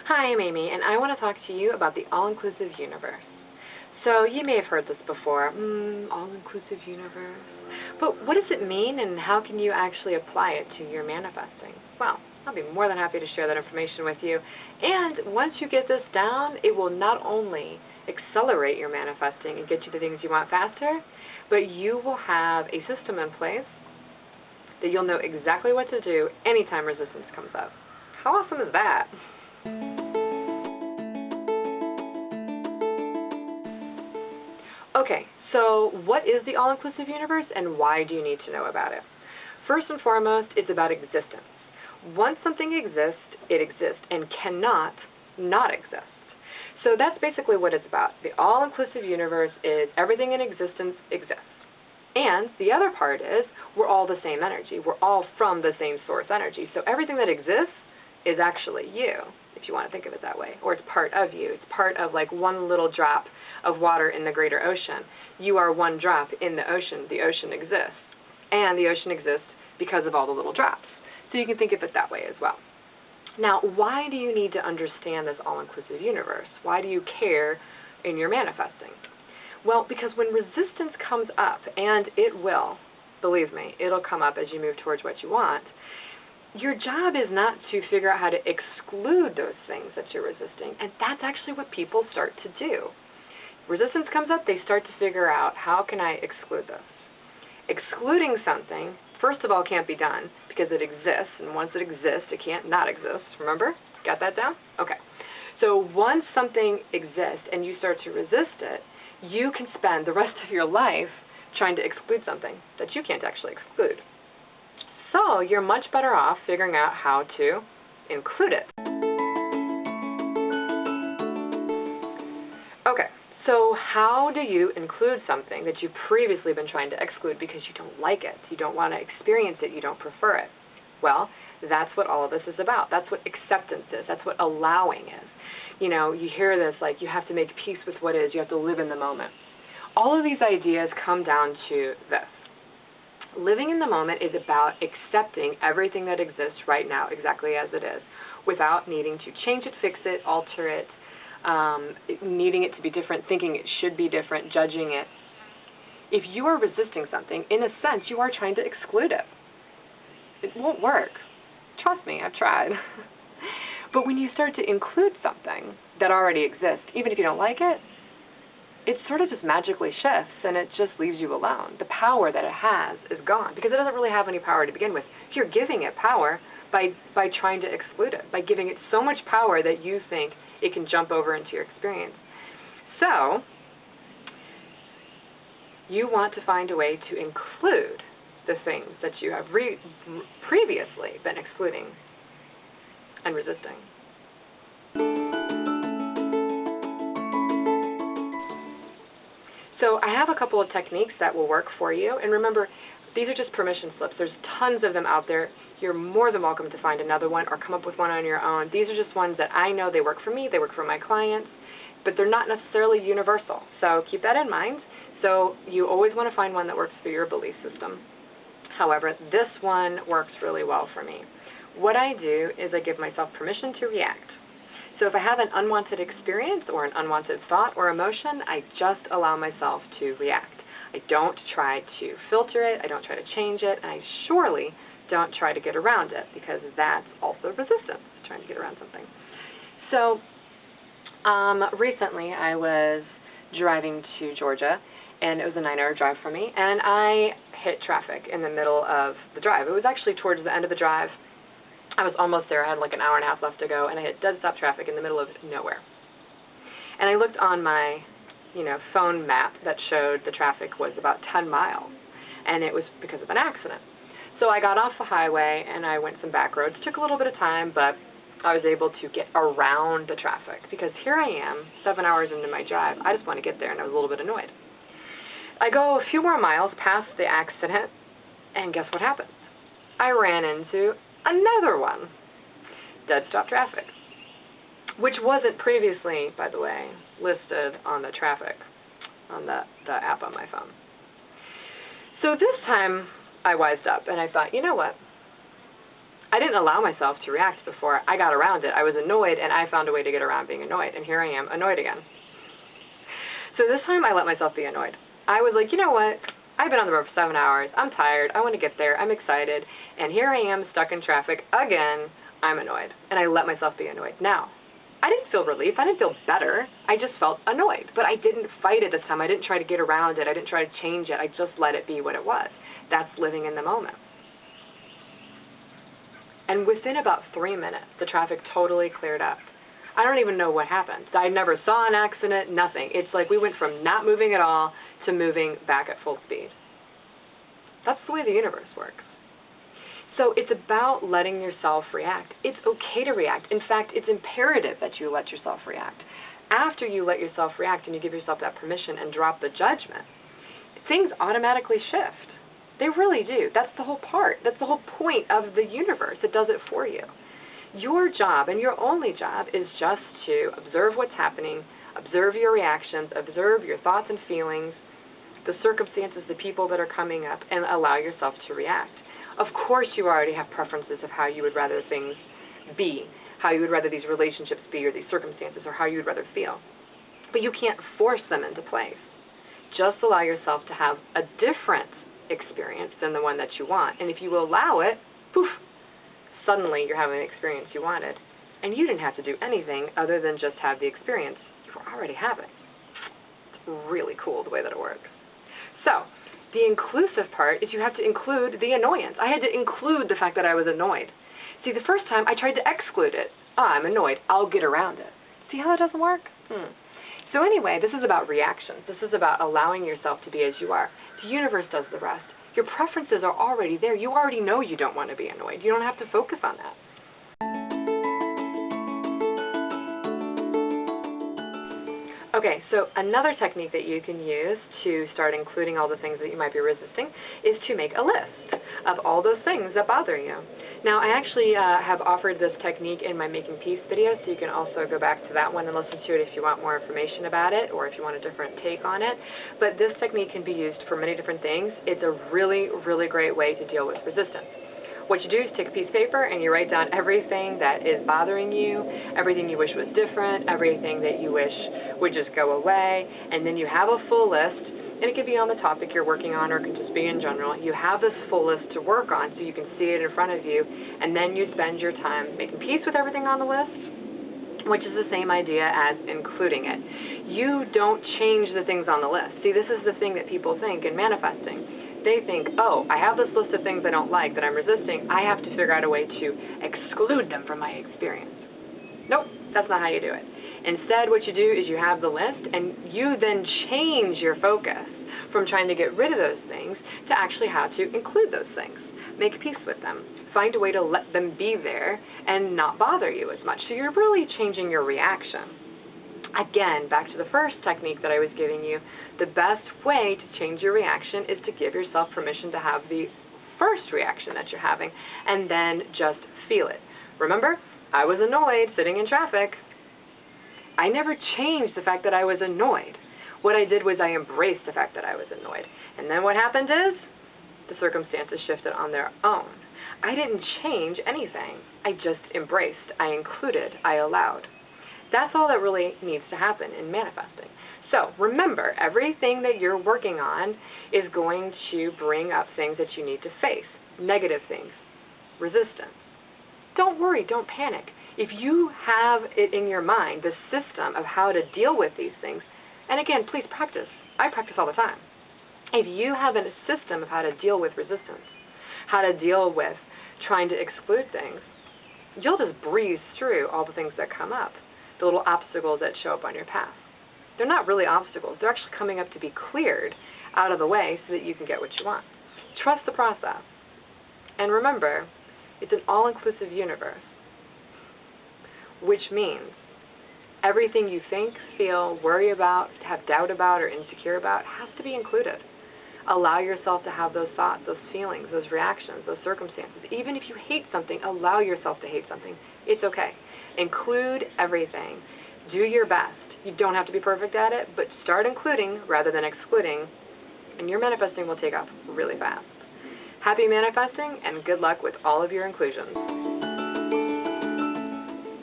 Hi, I'm Amy, and I want to talk to you about the all-inclusive universe. So you may have heard this before, all-inclusive universe. But what does it mean, and how can you actually apply it to your manifesting? Well, I'll be more than happy to share that information with you. And once you get this down, it will not only accelerate your manifesting and get you the things you want faster, but you will have a system in place that you'll know exactly what to do anytime resistance comes up. How awesome is that? Okay, so what is the all-inclusive universe and why do you need to know about it? First and foremost, it's about existence. Once something exists, it exists and cannot not exist. So that's basically what it's about. The all-inclusive universe is everything in existence exists. And the other part is we're all the same energy. We're all from the same source energy. So everything that exists is actually you, if you want to think of it that way, or it's part of you. It's part of like one little drop of water in the greater ocean. You are one drop in the ocean. The ocean exists. And the ocean exists because of all the little drops. So you can think of it that way as well. Now, why do you need to understand this all-inclusive universe? Why do you care in your manifesting? Well, because when resistance comes up, and it will, believe me, it'll come up as you move towards what you want, your job is not to figure out how to exclude those things that you're resisting, and that's actually what people start to do. Resistance comes up, they start to figure out, how can I exclude this? Excluding something, first of all, can't be done because it exists, and once it exists, it can't not exist. Remember? Got that down? Okay. So once something exists and you start to resist it, you can spend the rest of your life trying to exclude something that you can't actually exclude. So you're much better off figuring out how to include it. Okay, so how do you include something that you've previously been trying to exclude because you don't like it, you don't want to experience it, you don't prefer it? Well, that's what all of this is about. That's what acceptance is. That's what allowing is. You know, you hear this like you have to make peace with what is, you have to live in the moment. All of these ideas come down to this. Living in the moment is about accepting everything that exists right now exactly as it is, without needing to change it, fix it, alter it, needing it to be different, thinking it should be different, judging it. If you are resisting something, in a sense, you are trying to exclude it. It won't work. Trust me, I've tried. But when you start to include something that already exists, even if you don't like it, it sort of just magically shifts and it just leaves you alone. The power that it has is gone because it doesn't really have any power to begin with. You're giving it power by trying to exclude it, by giving it so much power that you think it can jump over into your experience. So you want to find a way to include the things that you have previously been excluding and resisting. So I have a couple of techniques that will work for you. And remember, these are just permission slips. There's tons of them out there. You're more than welcome to find another one or come up with one on your own. These are just ones that I know they work for me, they work for my clients, but they're not necessarily universal. So keep that in mind. So you always want to find one that works for your belief system. However, this one works really well for me. What I do is I give myself permission to react. So if I have an unwanted experience or an unwanted thought or emotion, I just allow myself to react. I don't try to filter it, I don't try to change it, and I surely don't try to get around it because that's also resistance, trying to get around something. So recently I was driving to Georgia, and it was a 9-hour drive for me, and I hit traffic in the middle of the drive. It was actually towards the end of the drive. I was almost there. I had like an hour and a half left to go, and I hit dead stop traffic in the middle of nowhere. And I looked on my, phone map that showed the traffic was about 10 miles, and it was because of an accident. So I got off the highway, and I went some back roads. It took a little bit of time, but I was able to get around the traffic, because here I am, 7 hours into my drive. I just want to get there, and I was a little bit annoyed. I go a few more miles past the accident, and guess what happens? I ran into another one, dead stop traffic, which wasn't previously, by the way, listed on the traffic, on the app on my phone. So this time I wised up and I thought, you know what? I didn't allow myself to react before. I got around it. I was annoyed, and I found a way to get around being annoyed, and here I am, annoyed again. So this time I let myself be annoyed. I was like, you know what? I've been on the road for 7 hours. I'm tired. I want to get there. I'm excited. And here I am stuck in traffic again. I'm annoyed. And I let myself be annoyed. Now, I didn't feel relief. I didn't feel better. I just felt annoyed. But I didn't fight it this time. I didn't try to get around it. I didn't try to change it. I just let it be what it was. That's living in the moment. And within about 3 minutes, the traffic totally cleared up. I don't even know what happened. I never saw an accident, nothing. It's like we went from not moving at all to moving back at full speed. That's the way the universe works. So it's about letting yourself react. It's okay to react. In fact, it's imperative that you let yourself react. After you let yourself react and you give yourself that permission and drop the judgment, things automatically shift. They really do. That's the whole part. That's the whole point of the universe. It does it for you. Your job, and your only job, is just to observe what's happening, observe your reactions, observe your thoughts and feelings, the circumstances, the people that are coming up, and allow yourself to react. Of course you already have preferences of how you would rather things be, how you would rather these relationships be, or these circumstances, or how you would rather feel. But you can't force them into place. Just allow yourself to have a different experience than the one that you want. And if you allow it, poof, suddenly you're having the experience you wanted. And you didn't have to do anything other than just have the experience you were already having. It's really cool the way that it works. So, the inclusive part is you have to include the annoyance. I had to include the fact that I was annoyed. See, the first time I tried to exclude it. I'm annoyed. I'll get around it. See how that doesn't work? So anyway, this is about reactions. This is about allowing yourself to be as you are. The universe does the rest. Your preferences are already there. You already know you don't want to be annoyed. You don't have to focus on that. Okay, so another technique that you can use to start including all the things that you might be resisting is to make a list of all those things that bother you. Now, I actually have offered this technique in my Making Peace video, so you can also go back to that one and listen to it if you want more information about it or if you want a different take on it. But this technique can be used for many different things. It's a really, really great way to deal with resistance. What you do is take a piece of paper and you write down everything that is bothering you, everything you wish was different, everything that you wish would just go away, and then you have a full list, and it could be on the topic you're working on or it could just be in general. You have this full list to work on so you can see it in front of you, and then you spend your time making peace with everything on the list, which is the same idea as including it. You don't change the things on the list. See, this is the thing that people think in manifesting. They think, oh, I have this list of things I don't like that I'm resisting. I have to figure out a way to exclude them from my experience. Nope, that's not how you do it. Instead, what you do is you have the list, and you then change your focus from trying to get rid of those things to actually how to include those things. Make peace with them. Find a way to let them be there and not bother you as much. So you're really changing your reaction. Again, back to the first technique that I was giving you, the best way to change your reaction is to give yourself permission to have the first reaction that you're having and then just feel it. Remember, I was annoyed sitting in traffic. I never changed the fact that I was annoyed. What I did was I embraced the fact that I was annoyed. And then what happened is the circumstances shifted on their own. I didn't change anything. I just embraced. I included. I allowed. That's all that really needs to happen in manifesting. So remember, everything that you're working on is going to bring up things that you need to face, negative things, resistance. Don't worry, don't panic. If you have it in your mind, the system of how to deal with these things, and again, please practice. I practice all the time. If you have a system of how to deal with resistance, how to deal with trying to exclude things, you'll just breeze through all the things that come up, the little obstacles that show up on your path. They're not really obstacles. They're actually coming up to be cleared out of the way so that you can get what you want. Trust the process. And remember, it's an all-inclusive universe, which means everything you think, feel, worry about, have doubt about, or insecure about has to be included. Allow yourself to have those thoughts, those feelings, those reactions, those circumstances. Even if you hate something, allow yourself to hate something. It's okay. Include everything. Do your best. You don't have to be perfect at it, but start including rather than excluding, and your manifesting will take off really fast. Happy manifesting and good luck with all of your inclusions.